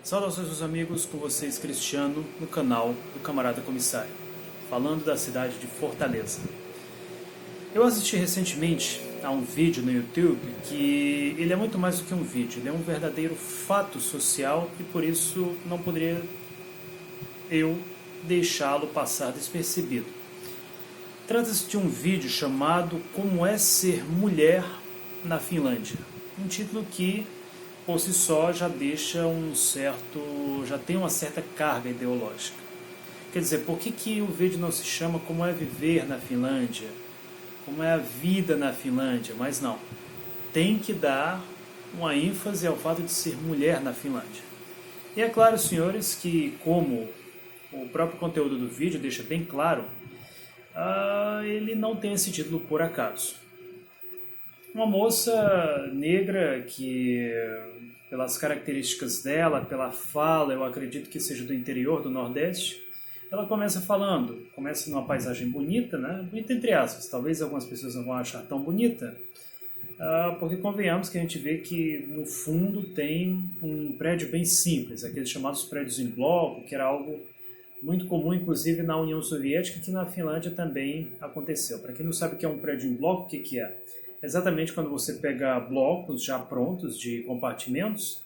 Saudações meus amigos, com vocês Cristiano, no canal do Camarada Comissário, falando da cidade de Fortaleza. Eu assisti recentemente a um vídeo no YouTube que ele é muito mais do que um vídeo, ele é um verdadeiro fato social e por isso não poderia eu deixá-lo passar despercebido. Trata-se de um vídeo chamado Como é Ser Mulher na Finlândia, um título que por si só já deixa já tem uma certa carga ideológica. Quer dizer, por que o vídeo não se chama Como é Viver na Finlândia? Como é a vida na Finlândia? Mas não, tem que dar uma ênfase ao fato de ser mulher na Finlândia. E é claro, senhores, que como o próprio conteúdo do vídeo deixa bem claro, ele não tem esse título por acaso. Uma moça negra que, pelas características dela, pela fala, eu acredito que seja do interior do Nordeste, ela começa numa paisagem bonita, né? Bonita entre aspas, talvez algumas pessoas não vão achar tão bonita, porque convenhamos que a gente vê que no fundo tem um prédio bem simples, aqueles chamados prédios em bloco, que era algo muito comum, inclusive na União Soviética, que na Finlândia também aconteceu. Para quem não sabe o que é um prédio em bloco, o que é? Exatamente quando você pega blocos já prontos de compartimentos,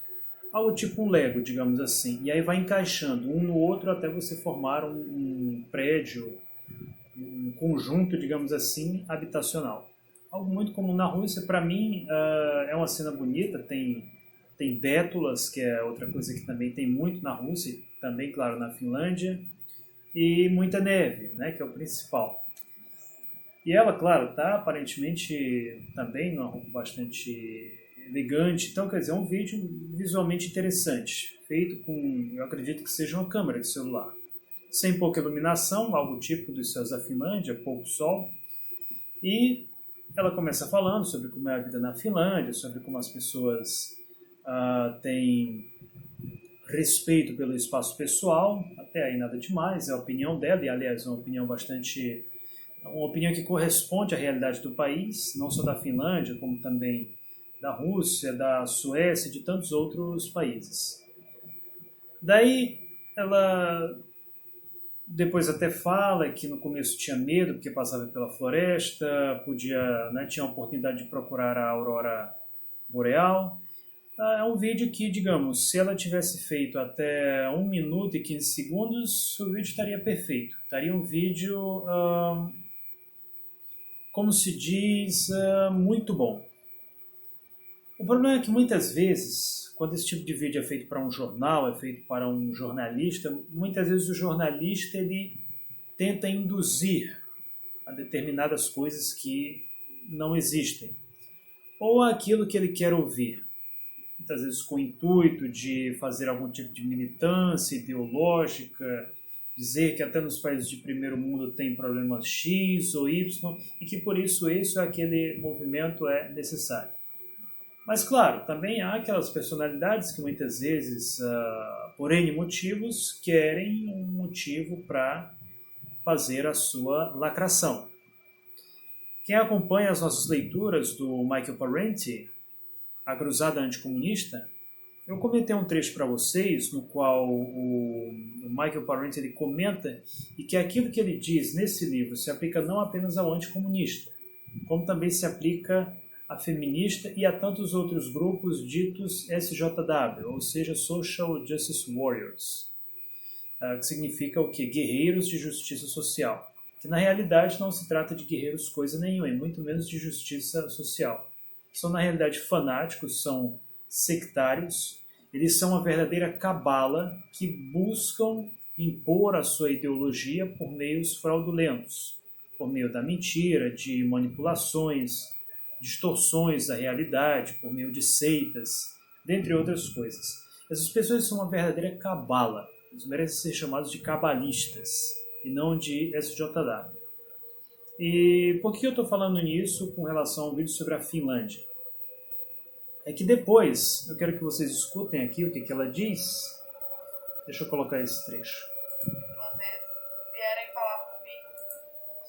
algo tipo um Lego, digamos assim, e aí vai encaixando um no outro até você formar um prédio, um conjunto, digamos assim, habitacional. Algo muito comum na Rússia, para mim, é uma cena bonita, tem bétulas, que é outra coisa que também tem muito na Rússia, também, claro, na Finlândia, e muita neve, né, que é o principal. E ela, claro, está aparentemente também numa roupa bastante elegante. Então, quer dizer, é um vídeo visualmente interessante, feito com, eu acredito que seja uma câmera de celular. Sem pouca iluminação, algo típico dos céus da Finlândia, pouco sol. E ela começa falando sobre como é a vida na Finlândia, sobre como as pessoas têm respeito pelo espaço pessoal, até aí nada demais, é a opinião dela, e aliás, uma opinião que corresponde à realidade do país, não só da Finlândia, como também da Rússia, da Suécia e de tantos outros países. Daí ela depois até fala que no começo tinha medo porque passava pela floresta, tinha a oportunidade de procurar a aurora boreal. É um vídeo que, digamos, se ela tivesse feito até 1 minuto e 15 segundos, o vídeo estaria perfeito. Estaria um vídeo como se diz, muito bom. O problema é que muitas vezes, quando esse tipo de vídeo é feito para um jornal, é feito para um jornalista, muitas vezes o jornalista ele tenta induzir a determinadas coisas que não existem, ou aquilo que ele quer ouvir. Muitas vezes com o intuito de fazer algum tipo de militância ideológica, dizer que até nos países de primeiro mundo tem problemas X ou Y e que por isso esse ou aquele movimento é necessário. Mas claro, também há aquelas personalidades que muitas vezes, por N motivos, querem um motivo para fazer a sua lacração. Quem acompanha as nossas leituras do Michael Parenti, A Cruzada Anticomunista, eu comentei um trecho para vocês no qual o Michael Parenti ele comenta e que aquilo que ele diz nesse livro se aplica não apenas ao anticomunista, como também se aplica a feminista e a tantos outros grupos ditos SJW, ou seja, Social Justice Warriors, que significa o quê? Guerreiros de justiça social. Que na realidade não se trata de guerreiros coisa nenhuma, e muito menos de justiça social. São na realidade fanáticos, são sectários, eles são uma verdadeira cabala que buscam impor a sua ideologia por meios fraudulentos, por meio da mentira, de manipulações, distorções da realidade, por meio de seitas, dentre outras coisas. Essas pessoas são uma verdadeira cabala, eles merecem ser chamados de cabalistas e não de SJW. E por que eu estou falando nisso com relação ao vídeo sobre a Finlândia? É que depois, eu quero que vocês escutem aqui o que ela diz. Deixa eu colocar esse trecho. Finlandês vierem falar comigo.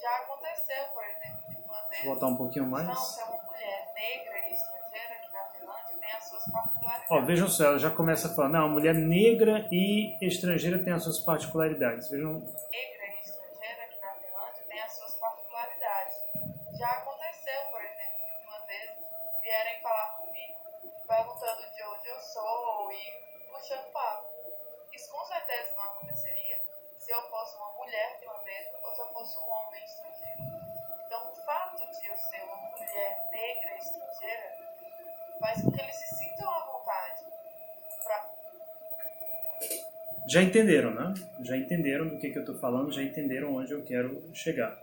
Já aconteceu, por exemplo, de finlandês. Vou voltar um pouquinho mais. Não, se é uma mulher negra e estrangeira que na Finlândia tem as suas particularidades. Ó, vejam só, ela já começa falando, não, a mulher negra e estrangeira tem as suas particularidades. Vejam. Negra e estrangeira aqui na Finlândia tem as suas particularidades. Já aconteceu, por exemplo, de finlandeses vierem falar comigo, perguntando de onde eu sou e puxando papo. Isso com certeza não aconteceria se eu fosse uma mulher finlandesa ou se eu fosse um homem estrangeiro. Então, o fato de eu ser uma mulher negra e estrangeira faz com que eles se sintam à vontade para. Já entenderam, né? Já entenderam do que eu estou falando, já entenderam onde eu quero chegar.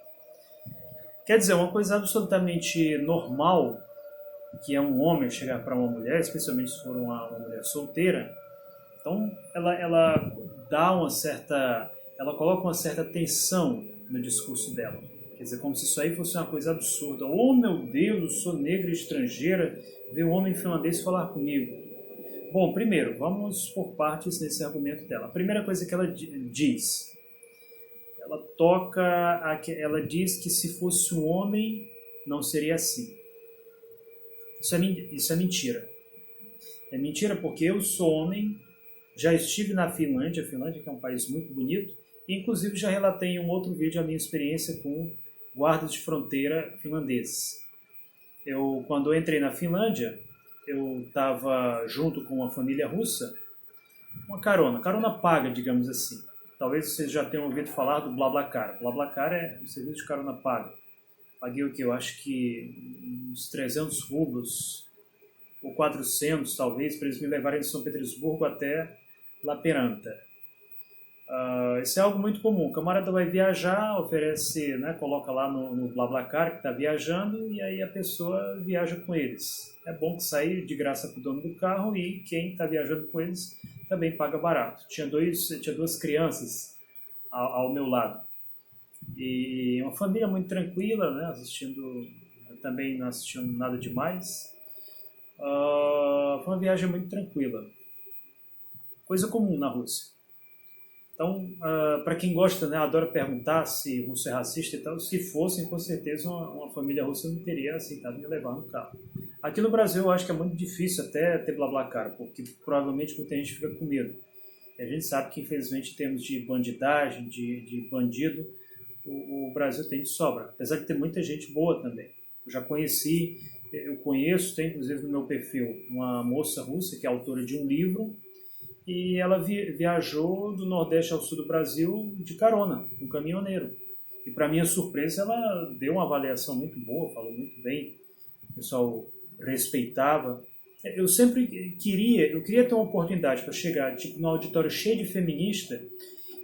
Quer dizer, uma coisa absolutamente normal, que é um homem chegar para uma mulher, especialmente se for uma mulher solteira, então ela dá uma certa, ela coloca uma certa tensão no discurso dela. Quer dizer, como se isso aí fosse uma coisa absurda. Oh, meu Deus, eu sou negra e estrangeira, veio um homem finlandês falar comigo. Bom, primeiro, vamos por partes nesse argumento dela. A primeira coisa que ela diz, ela diz que se fosse um homem, não seria assim. Isso é mentira. É mentira porque eu sou homem, já estive na Finlândia, a Finlândia que é um país muito bonito, e inclusive já relatei em um outro vídeo a minha experiência com guardas de fronteira finlandeses. Quando eu entrei na Finlândia, eu estava junto com uma família russa, uma carona paga, digamos assim. Talvez vocês já tenham ouvido falar do BlaBlaCar. BlaBlaCar é o serviço de carona paga. Paguei o que? Eu acho que uns 300 rublos, ou 400 talvez, para eles me levarem de São Petersburgo até Lappeenranta. Isso é algo muito comum. O camarada vai viajar, oferece, né, coloca lá no BlaBlaCar que está viajando e aí a pessoa viaja com eles. É bom que sair de graça para o dono do carro e quem está viajando com eles também paga barato. Tinha duas crianças ao meu lado e uma família muito tranquila, né, também não assistindo nada demais. Foi uma viagem muito tranquila. Coisa comum na Rússia. Então, para quem gosta, né, adora perguntar se russo é racista e tal, se fossem, com certeza uma família russa não teria aceitado me levar no carro. Aqui no Brasil eu acho que é muito difícil até ter BlaBlaCar, porque provavelmente muita gente fica com medo. E a gente sabe que, infelizmente, em termos de bandidagem, de bandido, o Brasil tem de sobra, apesar de ter muita gente boa também. Eu conheço, tem inclusive no meu perfil, uma moça russa que é autora de um livro, e ela viajou do Nordeste ao Sul do Brasil de carona, com um caminhoneiro. E para minha surpresa, ela deu uma avaliação muito boa, falou muito bem, o pessoal respeitava. Eu queria ter uma oportunidade para chegar tipo, num auditório cheio de feminista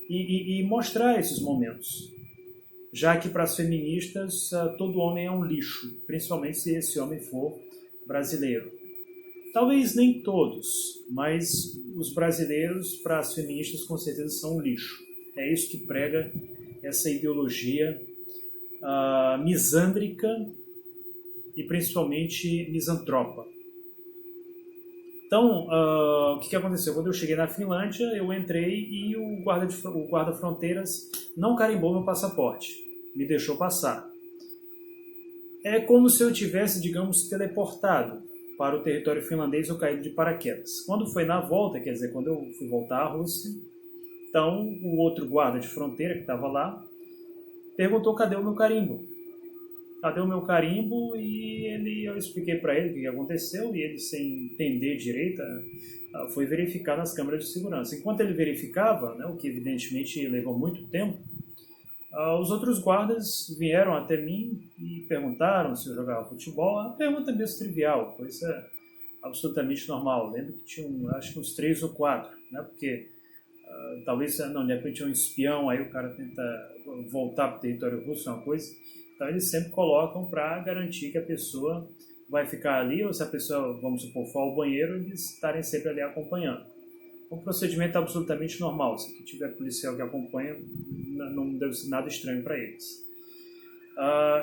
e mostrar esses momentos. Já que para as feministas, todo homem é um lixo, principalmente se esse homem for brasileiro. Talvez nem todos, mas os brasileiros, para as feministas, com certeza são um lixo. É isso que prega essa ideologia misândrica e principalmente misantropa. Então, o que aconteceu? Quando eu cheguei na Finlândia, eu entrei e o guarda-fronteiras não carimbou meu passaporte, me deixou passar. É como se eu tivesse, digamos, teleportado para o território finlandês ou caído de paraquedas. Quando foi na volta, quer dizer, quando eu fui voltar à Rússia, então o outro guarda de fronteira que estava lá perguntou cadê o meu carimbo. Cadê o meu carimbo? E eu expliquei para ele o que aconteceu e ele, sem entender direito, foi verificar nas câmeras de segurança. Enquanto ele verificava, né, o que evidentemente levou muito tempo, os outros guardas vieram até mim e perguntaram se eu jogava futebol. Uma pergunta mesmo trivial, coisa absolutamente normal. Eu lembro que tinha, acho que uns 3 ou 4, né? Porque talvez, não, de repente é um espião, aí o cara tenta voltar para o território russo, é uma coisa. Então eles sempre colocam para garantir que a pessoa vai ficar ali, ou se a pessoa, vamos supor, for ao banheiro, eles estarem sempre ali acompanhando. Um procedimento absolutamente normal. Se tiver policial que acompanha, não deve ser nada estranho para eles.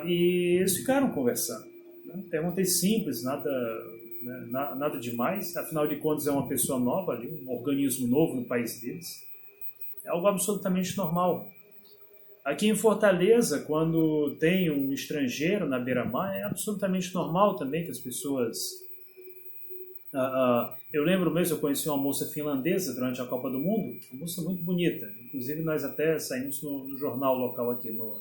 E eles ficaram conversando. Né? Perguntei simples, nada demais. Afinal de contas, é uma pessoa nova ali, um organismo novo no país deles. É algo absolutamente normal. Aqui em Fortaleza, quando tem um estrangeiro na beira-mar, é absolutamente normal também que as pessoas Eu lembro mesmo, eu conheci uma moça finlandesa durante a Copa do Mundo, uma moça muito bonita. Inclusive, nós até saímos no jornal local aqui, no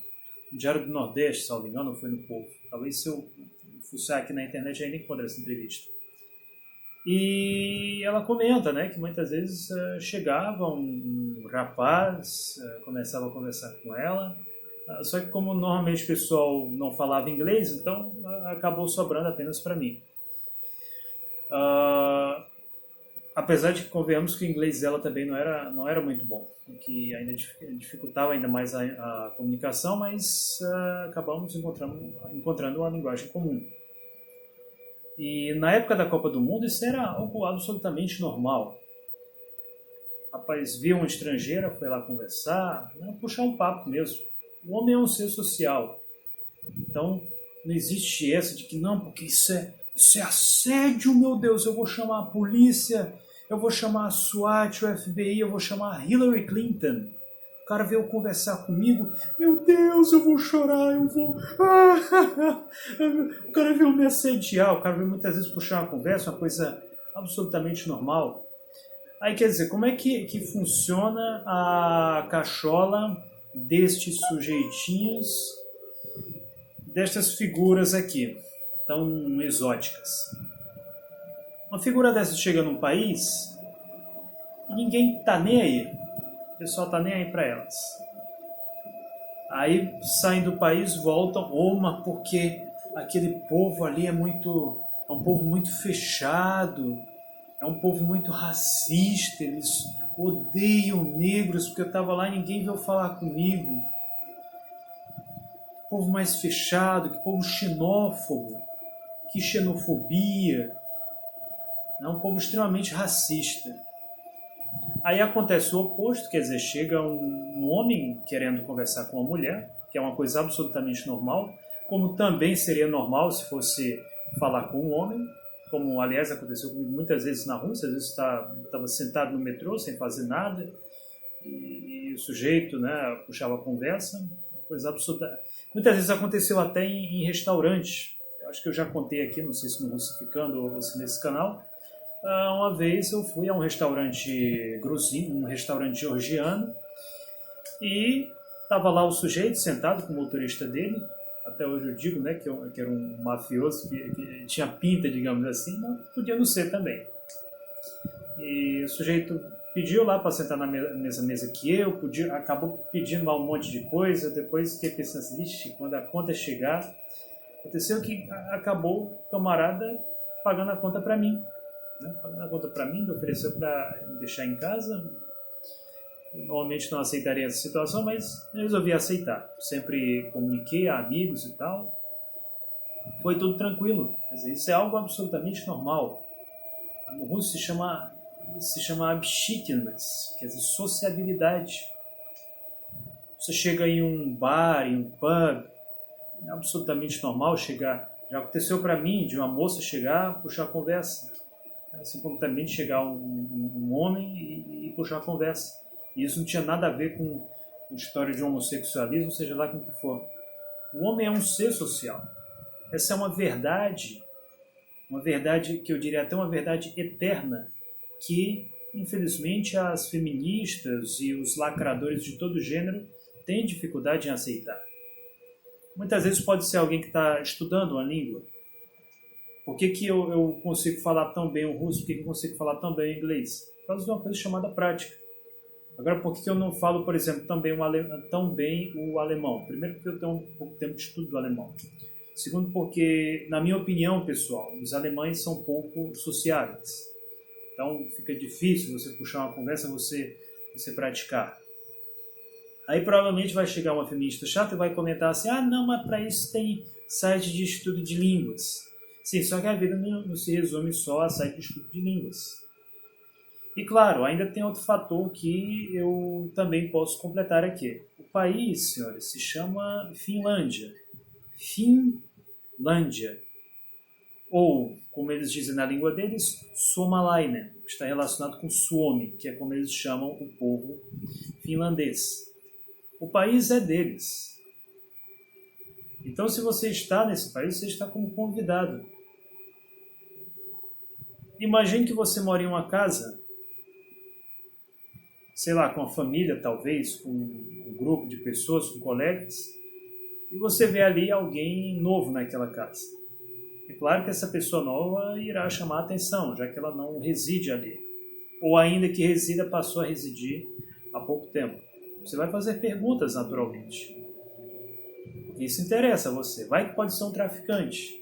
Diário do Nordeste, se não me engano, foi no Povo. Talvez se eu fuçar aqui na internet ainda encontre essa entrevista. E ela comenta, né, que muitas vezes chegava um rapaz, começava a conversar com ela, só que como normalmente o pessoal não falava inglês, então acabou sobrando apenas para mim. Apesar de que convenhamos que o inglês dela também não era muito bom, o que ainda dificultava ainda mais a comunicação, mas acabamos encontrando uma linguagem comum. E na época da Copa do Mundo isso era algo absolutamente normal. Rapaz, viu uma estrangeira, foi lá conversar, puxar um papo mesmo. O homem é um ser social, então não existe essa de que não, porque isso é assédio, meu Deus, eu vou chamar a polícia, eu vou chamar a SWAT, o FBI, eu vou chamar a Hillary Clinton. O cara veio conversar comigo, meu Deus, eu vou chorar, eu vou... O cara veio me assediar, o cara veio muitas vezes puxar uma conversa, uma coisa absolutamente normal. Aí quer dizer, como é que funciona a cachola destes sujeitinhos, destas figuras aqui, tão exóticas? Uma figura dessa chega num país e ninguém tá nem aí. O pessoal tá nem aí para elas. Aí saem do país, voltam, mas porque aquele povo ali é um povo muito fechado, é um povo muito racista, eles odeiam negros, porque eu estava lá e ninguém veio falar comigo. Que povo mais fechado, que povo xenófobo, que xenofobia. É um povo extremamente racista. Aí acontece o oposto, quer dizer, chega um homem querendo conversar com uma mulher, que é uma coisa absolutamente normal, como também seria normal se fosse falar com um homem, como aliás aconteceu comigo muitas vezes na Rússia, às vezes estava sentado no metrô sem fazer nada, e o sujeito, né, puxava a conversa, coisa absoluta. Muitas vezes aconteceu até em restaurantes. Eu acho que eu já contei aqui, não sei se no Russificando ou se nesse canal. Uma vez eu fui a um restaurante gruzino, um restaurante georgiano, e estava lá o sujeito sentado com o motorista dele. Até hoje eu digo, né, que era um mafioso, que tinha pinta, digamos assim, mas podia não ser também. E o sujeito pediu lá para sentar na mesma mesa que eu, acabou pedindo lá um monte de coisa. Depois fiquei pensando assim, quando a conta chegar, aconteceu que acabou o camarada pagando a conta para mim. Pagando a conta para mim, me ofereceu para me deixar em casa. Eu normalmente não aceitaria essa situação, mas eu resolvi aceitar. Sempre comuniquei a amigos e tal. Foi tudo tranquilo. Quer dizer, isso é algo absolutamente normal. No russo se chama общительность, quer dizer, sociabilidade. Você chega em um bar, em um pub, é absolutamente normal chegar. Já aconteceu para mim de uma moça chegar, puxar a conversa. Assim como também chegar um homem e puxar a conversa. E isso não tinha nada a ver com história de homossexualismo, seja lá com o que for. O homem é um ser social. Essa é uma verdade que eu diria até uma verdade eterna, que, infelizmente, as feministas e os lacradores de todo gênero têm dificuldade em aceitar. Muitas vezes pode ser alguém que está estudando uma língua. Por que eu consigo falar tão bem o russo? Por que eu consigo falar tão bem o inglês? Por causa de uma coisa chamada prática. Agora, por que eu não falo, por exemplo, tão bem o alemão? Primeiro, porque eu tenho um pouco tempo de estudo do alemão. Segundo, porque, na minha opinião, pessoal, os alemães são pouco sociáveis. Então, fica difícil você puxar uma conversa, você praticar. Aí, provavelmente, vai chegar uma feminista chata e vai comentar assim, não, mas para isso tem site de estudo de línguas. Sim, só que a vida não se resume só a site de estudo de línguas. E, claro, ainda tem outro fator que eu também posso completar aqui. O país, senhores, se chama Finlândia. Finlândia. Ou, como eles dizem na língua deles, Suomalainen, que está relacionado com Suomi, que é como eles chamam o povo finlandês. O país é deles. Então, se você está nesse país, você está como convidado. Imagine que você mora em uma casa, sei lá, com a família talvez, com um grupo de pessoas, com colegas, e você vê ali alguém novo naquela casa. É claro que essa pessoa nova irá chamar a atenção, já que ela não reside ali. Ou ainda que resida, passou a residir há pouco tempo. Você vai fazer perguntas naturalmente. Isso interessa a você. Vai que pode ser um traficante.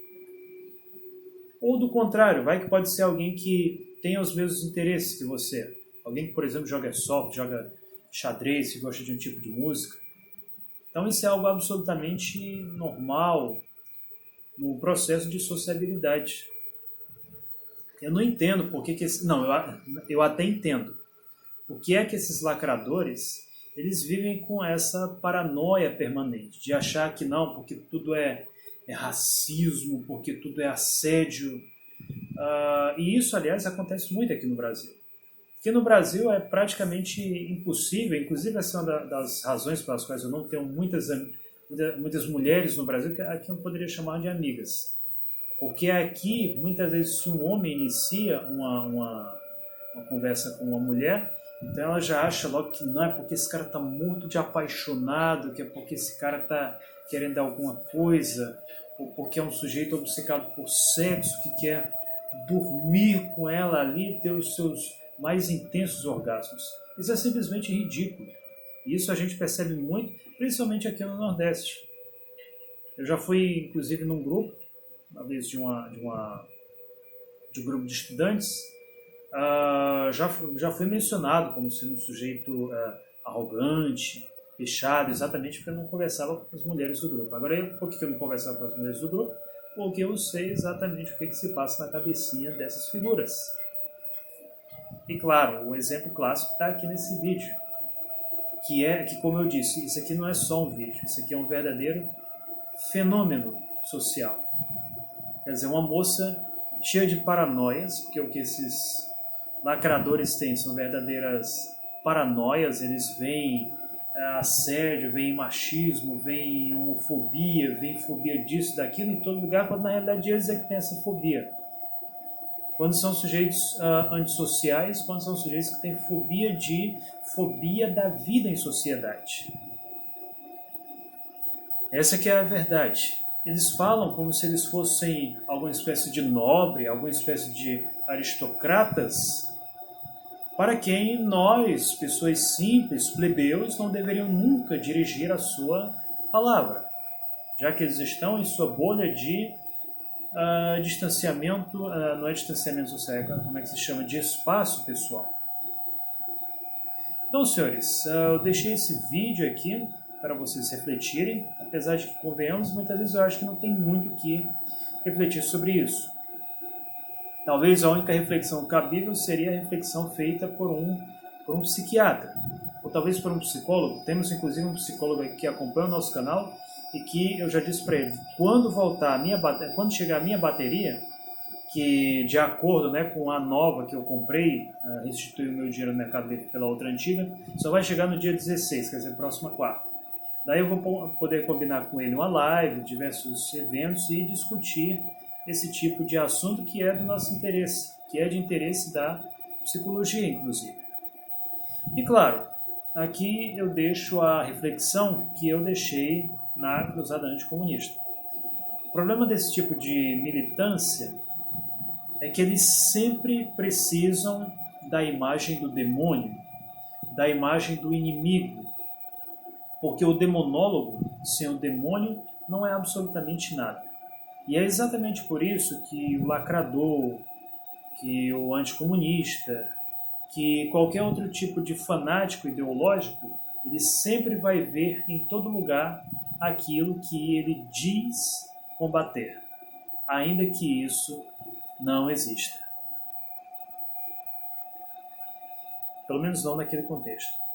Ou do contrário, vai que pode ser alguém que tenha os mesmos interesses que você. Alguém que, por exemplo, joga soft, joga xadrez, que gosta de um tipo de música. Então isso é algo absolutamente normal no processo de sociabilidade. Eu não entendo por que não, eu até entendo. O que é que esses lacradores, eles vivem com essa paranoia permanente, de achar que não, porque tudo é racismo, porque tudo é assédio. E isso, aliás, acontece muito aqui no Brasil. Porque no Brasil é praticamente impossível, inclusive essa é uma das razões pelas quais eu não tenho muitas mulheres no Brasil, que aqui eu poderia chamar de amigas. Porque aqui, muitas vezes, se um homem inicia uma conversa com uma mulher, então ela já acha logo que não é porque esse cara está muito de apaixonado, que é porque esse cara está querendo alguma coisa, ou porque é um sujeito obcecado por sexo, que quer dormir com ela ali, ter os seus mais intensos orgasmos. Isso é simplesmente ridículo. E isso a gente percebe muito, principalmente aqui no Nordeste. Eu já fui, inclusive, num grupo, uma vez de um grupo de estudantes, já foi mencionado como sendo um sujeito arrogante, fechado, exatamente porque eu não conversava com as mulheres do grupo. Agora, por que eu não conversava com as mulheres do grupo? Porque eu sei exatamente o que se passa na cabecinha dessas figuras. E claro, o exemplo clássico está aqui nesse vídeo, que, como eu disse, isso aqui não é só um vídeo, isso aqui é um verdadeiro fenômeno social. Quer dizer, uma moça cheia de paranoias, porque o que esses lacradores têm são verdadeiras paranoias, eles veem assédio, veem machismo, veem homofobia, veem fobia disso, daquilo, em todo lugar, quando na realidade eles é que têm essa fobia. Quando são sujeitos antissociais, quando são sujeitos que têm fobia da vida em sociedade. Essa que é a verdade. Eles falam como se eles fossem alguma espécie de nobre, alguma espécie de aristocratas, para quem nós, pessoas simples, plebeus, não deveriam nunca dirigir a sua palavra, já que eles estão em sua bolha de distanciamento, não é distanciamento social, como é que se chama? De espaço pessoal. Então, senhores, eu deixei esse vídeo aqui para vocês refletirem, apesar de que, convenhamos, muitas vezes eu acho que não tem muito o que refletir sobre isso. Talvez a única reflexão cabível seria a reflexão feita por um psiquiatra, ou talvez por um psicólogo. Temos inclusive um psicólogo aqui que acompanha o nosso canal e que eu já disse para ele, quando chegar a minha bateria, que de acordo, né, com a nova que eu comprei, restituí o meu dinheiro no Mercado Livre pela outra antiga, só vai chegar no dia 16, quer dizer, próxima quarta. Daí eu vou poder combinar com ele uma live, diversos eventos e discutir esse tipo de assunto que é do nosso interesse, que é de interesse da psicologia, inclusive. E claro, aqui eu deixo a reflexão que eu deixei na Cruzada Anticomunista. O problema desse tipo de militância é que eles sempre precisam da imagem do demônio, da imagem do inimigo, porque o demonólogo, sem o demônio, não é absolutamente nada. E é exatamente por isso que o lacrador, que o anticomunista, que qualquer outro tipo de fanático ideológico, ele sempre vai ver em todo lugar aquilo que ele diz combater, ainda que isso não exista. Pelo menos não naquele contexto.